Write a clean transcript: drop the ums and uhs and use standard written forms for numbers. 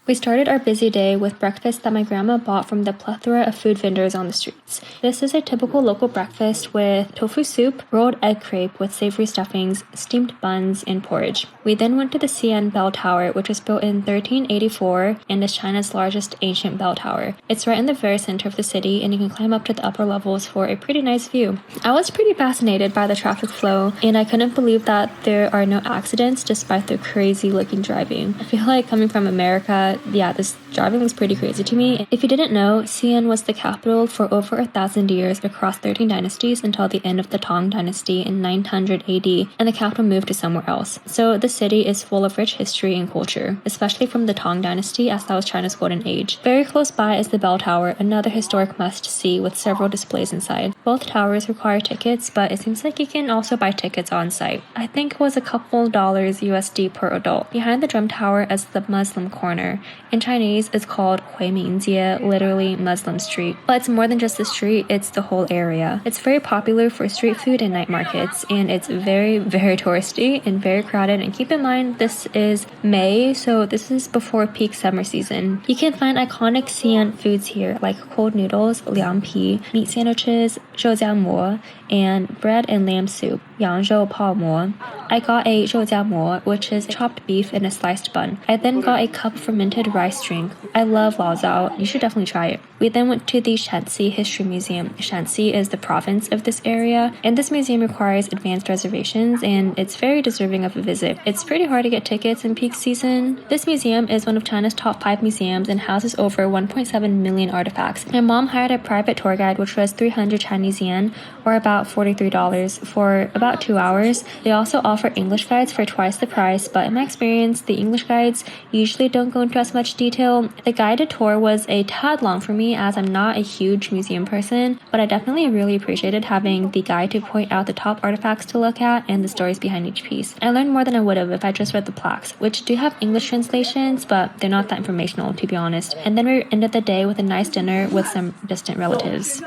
We started our busy day with breakfast that my grandma bought from the plethora of food vendors on the streets. This is a typical local breakfast with tofu soup, rolled egg crepe with savory stuffings, steamed buns, and porridge. We then went to the Xi'an bell tower, which was built in 1384 and is China's largest ancient bell tower. It's right in the very center of the city, and you can climb up to the upper levels for a pretty nice view. I was pretty fascinated by the traffic flow, and I couldn't believe that there are no accidents despite the crazy looking driving. I feel like coming from America, this driving was pretty crazy to me. If you didn't know, Xi'an was the capital for over 1,000 years across 13 dynasties until the end of the Tang Dynasty in 900 AD, and the capital moved to somewhere else. So the city is full of rich history and culture, especially from the Tang Dynasty, as that was China's golden age. Very close by is the Bell Tower, another historic must-see with several displays inside. Both towers require tickets, but it seems like you can also buy tickets on site. I think it was a couple dollars USD per adult. Behind the drum tower is the Muslim corner. In Chinese, it's called Huimingjie, literally Muslim street. But it's more than just the street, it's the whole area. It's very popular for street food and night markets, and it's very, very touristy and very crowded. And keep in mind, this is May, so this is before peak summer season. You can find iconic Xi'an foods here, like cold noodles, liang pi, meat sandwiches, zhoujiamo, and bread and lamb soup, yangzhou pao mo. I got a zhoujiamo, which is chopped beef in a sliced bun. I then got a cup of fermented rice drink. I love lao zao. You should definitely try it. We then went to the Shanxi History Museum. Shanxi is the province of this area, and this museum requires advanced reservations, and it's very deserving of a visit. It's pretty hard to get tickets in peak season. This museum is one of China's top 5 museums and houses over 1.7 million artifacts. My mom hired a private tour guide, which was 300 Chinese yen, or about $43, for about 2 hours. They also offer English guides for twice the price, but in my experience, the English guides usually don't go into as much detail. The guided tour was a tad long for me, as I'm not a huge museum person, but I definitely really appreciated having the guide to point out the top artifacts to look at and the stories behind each piece. I learned more than I would have if I just read the plaques, which do have English translations, but they're not that informational, to be honest. And then we ended the day with a nice dinner with some distant relatives.